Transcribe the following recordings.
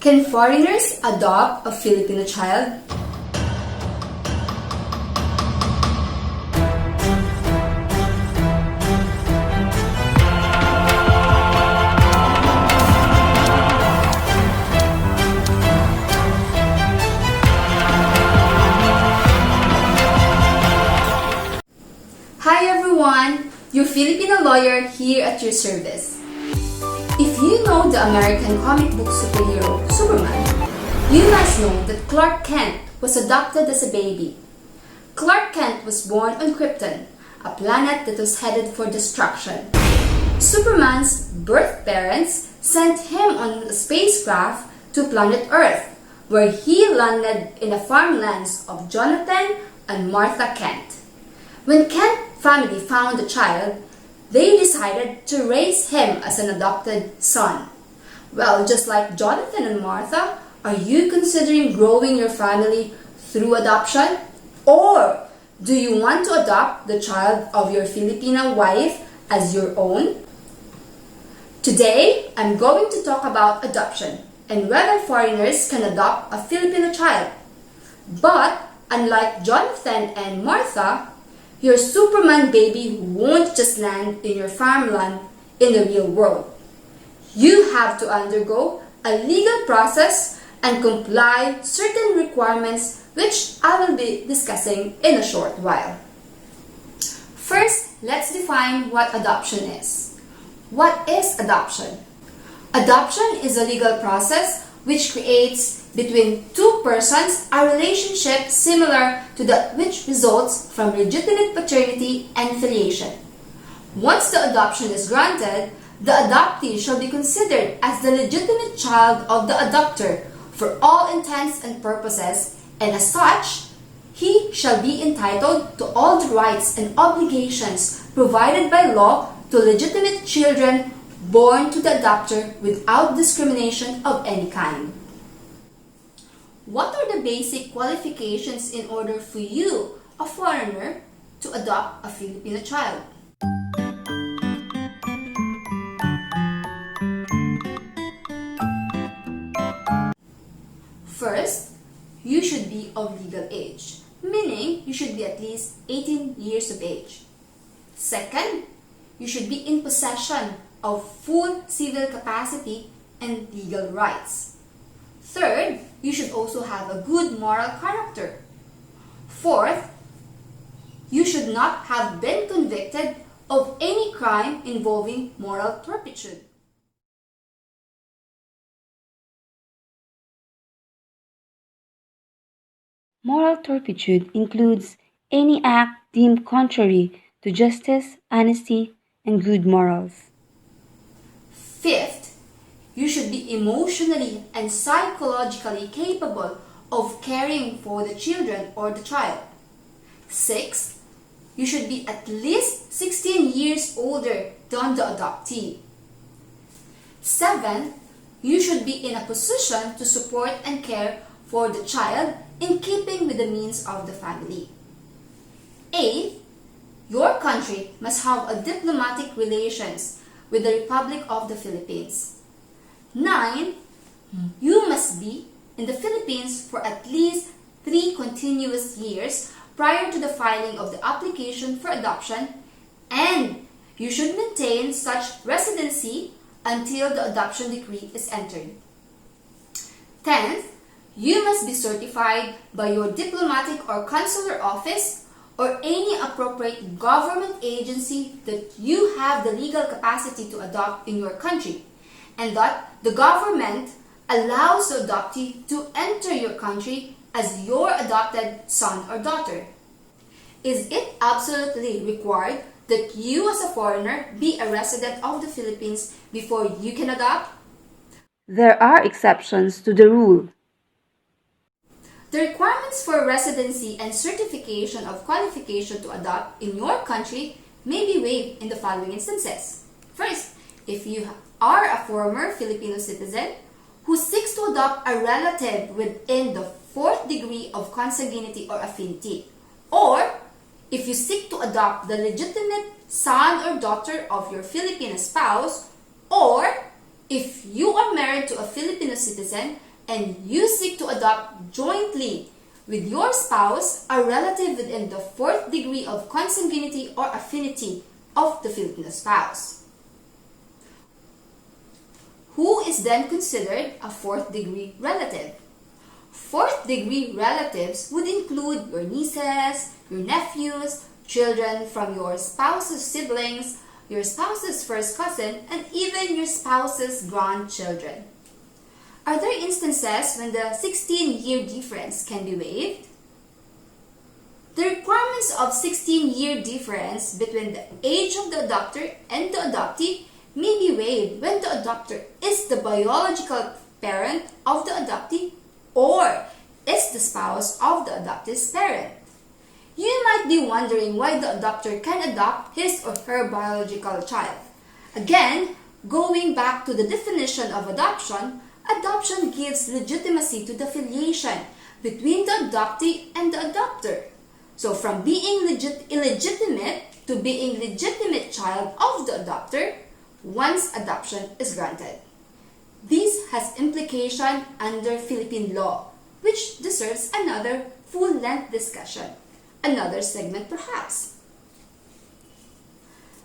Can foreigners adopt a Filipino child? Hi everyone! Your Filipino lawyer here at your service. If you know the American comic book superhero Superman, you must know that Clark Kent was adopted as a baby. Clark Kent was born on Krypton, a planet that was headed for destruction. Superman's birth parents sent him on a spacecraft to planet Earth, where he landed in the farmlands of Jonathan and Martha Kent. When Kent family found the child, they decided to raise him as an adopted son. Well, just like Jonathan and Martha, are you considering growing your family through adoption? Or do you want to adopt the child of your Filipino wife as your own? Today, I'm going to talk about adoption and whether foreigners can adopt a Filipino child. But unlike Jonathan and Martha, your Superman baby won't just land in your farmland in the real world. You have to undergo a legal process and comply certain requirements which I will be discussing in a short while. First, let's define what adoption is. What is adoption? Adoption is a legal process which creates between two persons a relationship similar to that which results from legitimate paternity and filiation. Once the adoption is granted, the adoptee shall be considered as the legitimate child of the adopter for all intents and purposes, and as such, he shall be entitled to all the rights and obligations provided by law to legitimate children born to the adopter without discrimination of any kind. What are the basic qualifications in order for you, a foreigner, to adopt a Filipino child? First, you should be of legal age, meaning you should be at least 18 years of age. Second, you should be in possession of full civil capacity and legal rights. Third, you should also have a good moral character. Fourth, you should not have been convicted of any crime involving moral turpitude. Moral turpitude includes any act deemed contrary to justice, honesty, and good morals. Fifth, you should be emotionally and psychologically capable of caring for the children or the child. Sixth, you should be at least 16 years older than the adoptee. Seventh, you should be in a position to support and care for the child in keeping with the means of the family. Eighth, your country must have a diplomatic relations with the Republic of the Philippines. 9. You must be in the Philippines for at least 3 continuous years prior to the filing of the application for adoption, and you should maintain such residency until the adoption decree is entered. 10th, you must be certified by your diplomatic or consular office or any appropriate government agency that you have the legal capacity to adopt in your country, and that the government allows the adoptee to enter your country as your adopted son or daughter. Is it absolutely required that you as a foreigner be a resident of the Philippines before you can adopt? There are exceptions to the rule. The requirements for residency and certification of qualification to adopt in your country may be waived in the following instances. First, if you are a former Filipino citizen who seeks to adopt a relative within the 4th degree of consanguinity or affinity, or if you seek to adopt the legitimate son or daughter of your Filipino spouse, or if you are married to a Filipino citizen and you seek to adopt jointly with your spouse, a relative within the fourth degree of consanguinity or affinity of the Filipino spouse, who is then considered a fourth degree relative. Fourth degree relatives would include your nieces, your nephews, children from your spouse's siblings, your spouse's first cousin, and even your spouse's grandchildren. Are there instances when the 16-year difference can be waived? The requirements of 16-year difference between the age of the adopter and the adoptee may be waived when the adopter is the biological parent of the adoptee or is the spouse of the adoptee's parent. You might be wondering why the adopter can adopt his or her biological child. Again, going back to the definition of adoption, adoption gives legitimacy to the filiation between the adoptee and the adopter. So from being illegitimate to being legitimate child of the adopter once adoption is granted. This has implication under Philippine law, which deserves another full-length discussion, another segment perhaps.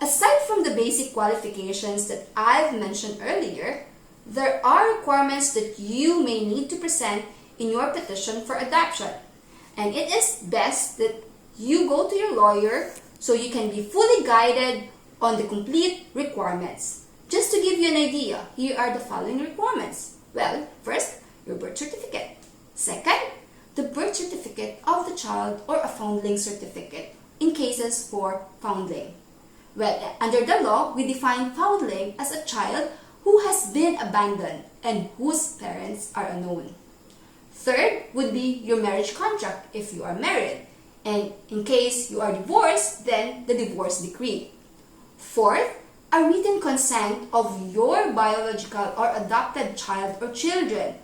Aside from the basic qualifications that I've mentioned earlier, there are requirements that you may need to present in your petition for adoption. And it is best that you go to your lawyer so you can be fully guided on the complete requirements. Just to give you an idea, here are the following requirements. Well, first, your birth certificate. Second, the birth certificate of the child or a foundling certificate in cases for foundling. Well, under the law, we define foundling as a child who has been abandoned and whose parents are unknown. Third would be your marriage contract if you are married, and in case you are divorced, then the divorce decree. Fourth, a written consent of your biological or adopted child or children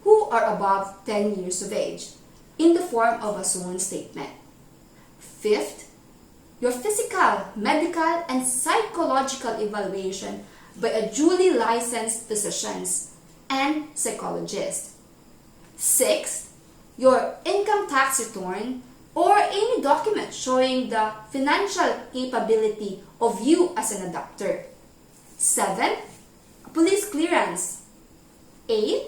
who are above 10 years of age in the form of a sworn statement. Fifth, your physical, medical, and psychological evaluation by a duly licensed physicians and psychologist. Sixth, your income tax return or any document showing the financial capability of you as an adopter. 7. A police clearance. 8.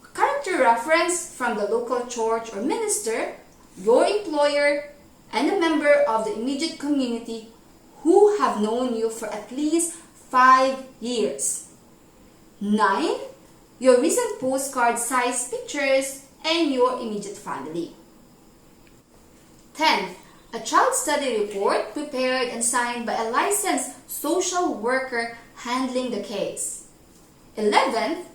A character reference from the local church or minister, your employer, and a member of the immediate community who have known you for at least 5 years. 9. Your recent postcard size pictures and your immediate family. 10. A child study report prepared and signed by a licensed social worker handling the case. 11.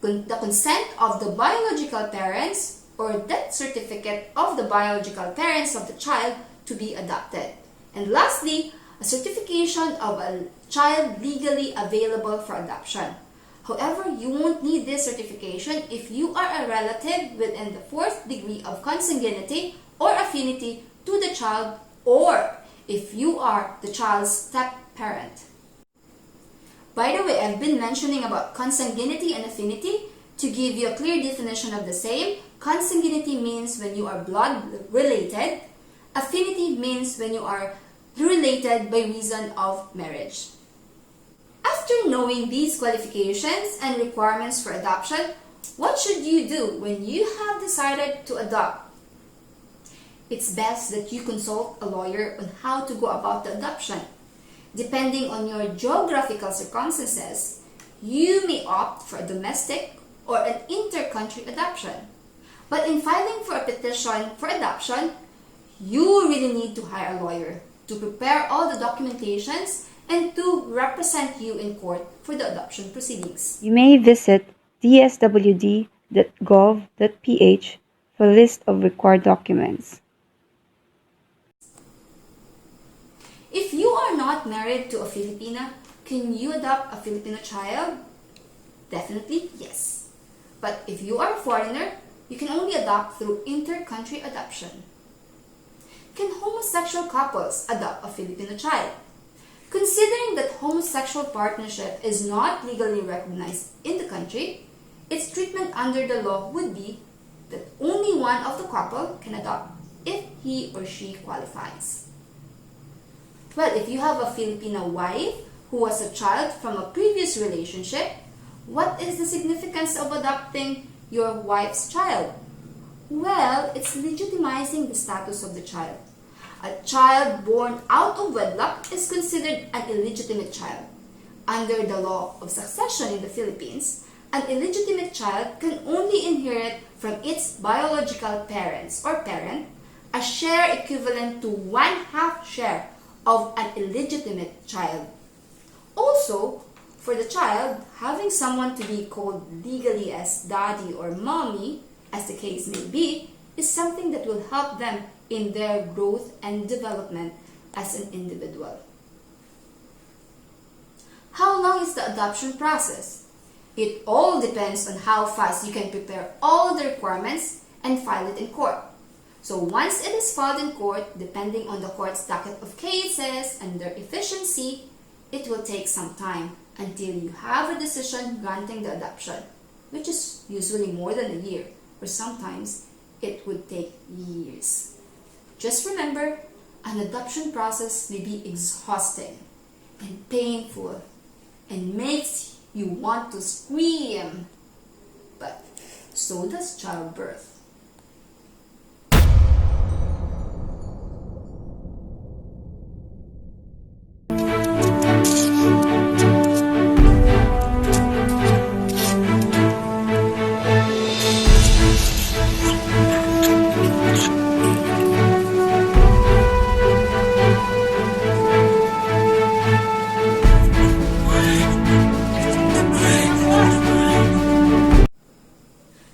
The consent of the biological parents or death certificate of the biological parents of the child to be adopted. And lastly, a certification of a child legally available for adoption. However, you won't need this certification if you are a relative within the fourth degree of consanguinity or affinity to the child, or if you are the child's step-parent. By the way, I've been mentioning about consanguinity and affinity. To give you a clear definition of the same, consanguinity means when you are blood related. Affinity means when you are related by reason of marriage. After knowing these qualifications and requirements for adoption, what should you do when you have decided to adopt? It's best that you consult a lawyer on how to go about the adoption. Depending on your geographical circumstances, you may opt for a domestic or an inter-country adoption. But in filing for a petition for adoption, you really need to hire a lawyer to prepare all the documentations and to represent you in court for the adoption proceedings. You may visit dswd.gov.ph for a list of required documents. If you are not married to a Filipina, can you adopt a Filipino child? Definitely yes. But if you are a foreigner, you can only adopt through inter-country adoption. Can homosexual couples adopt a Filipino child? Considering that homosexual partnership is not legally recognized in the country, its treatment under the law would be that only one of the couple can adopt if he or she qualifies. Well, if you have a Filipino wife who has a child from a previous relationship, what is the significance of adopting your wife's child? Well, it's legitimizing the status of the child. A child born out of wedlock is considered an illegitimate child. Under the law of succession in the Philippines, an illegitimate child can only inherit from its biological parents or parent a share equivalent to 1/2 share of an illegitimate child. Also, for the child, having someone to be called legally as daddy or mommy, as the case may be, is something that will help them in their growth and development as an individual. How long is the adoption process? It all depends on how fast you can prepare all the requirements and file it in court. So once it is filed in court, depending on the court's docket of cases and their efficiency, it will take some time until you have a decision granting the adoption, which is usually more than a year, or sometimes it would take years. Just remember, an adoption process may be exhausting and painful and makes you want to scream, but so does childbirth.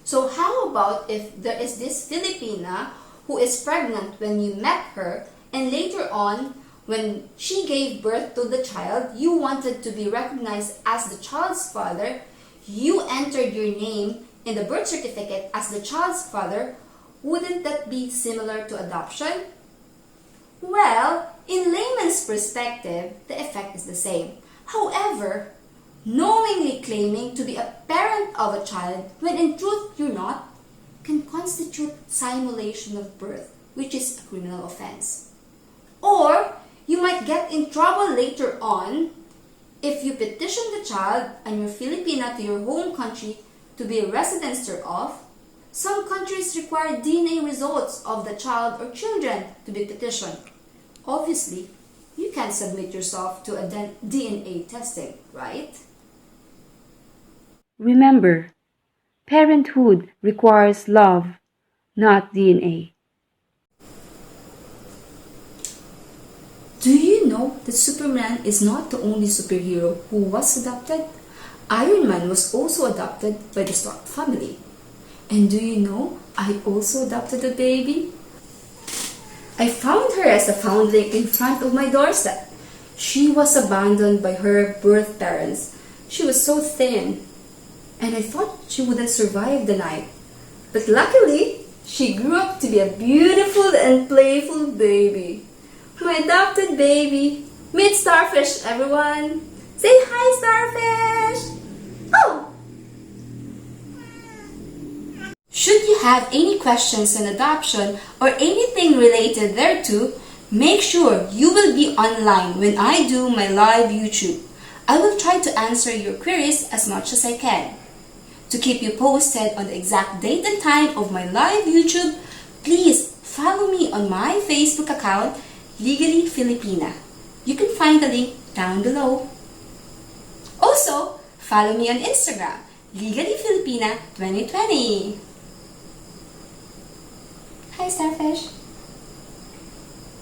So how about if there is this Filipina who is pregnant when you met her, and later on, when she gave birth to the child, you wanted to be recognized as the child's father, you entered your name in the birth certificate as the child's father, wouldn't that be similar to adoption? Well, in layman's perspective, the effect is the same. However, knowingly claiming to be a parent of a child when in truth you're not can constitute simulation of birth, which is a criminal offense. Or you might get in trouble later on if you petition the child and your Filipina to your home country to be a residence thereof. Some countries require DNA results of the child or children to be petitioned. Obviously, you can't submit yourself to a DNA testing, right? Remember, parenthood requires love, not DNA. Do you know that Superman is not the only superhero who was adopted? Iron Man was also adopted by the Stark family. And do you know I also adopted a baby? I found her as a foundling in front of my doorstep. She was abandoned by her birth parents. She was so thin, and I thought she wouldn't survive the night. But luckily, she grew up to be a beautiful and playful baby. My adopted baby. Meet Starfish, everyone. Say hi, Starfish. Oh! Should you have any questions on adoption or anything related thereto, make sure you will be online when I do my live YouTube. I will try to answer your queries as much as I can. To keep you posted on the exact date and time of my live YouTube, please follow me on my Facebook account, Legally Filipina. You can find the link down below. Also, follow me on Instagram, Legally Filipina 2020. Hi, Starfish.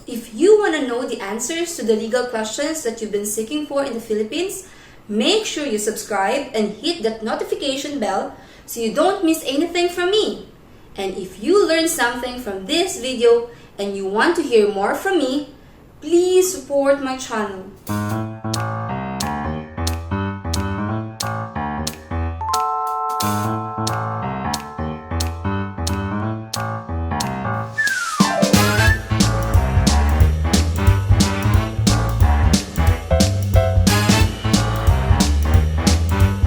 If you want to know the answers to the legal questions that you've been seeking for in the Philippines, make sure you subscribe and hit that notification bell so you don't miss anything from me. And if you learned something from this video and you want to hear more from me, please support my channel.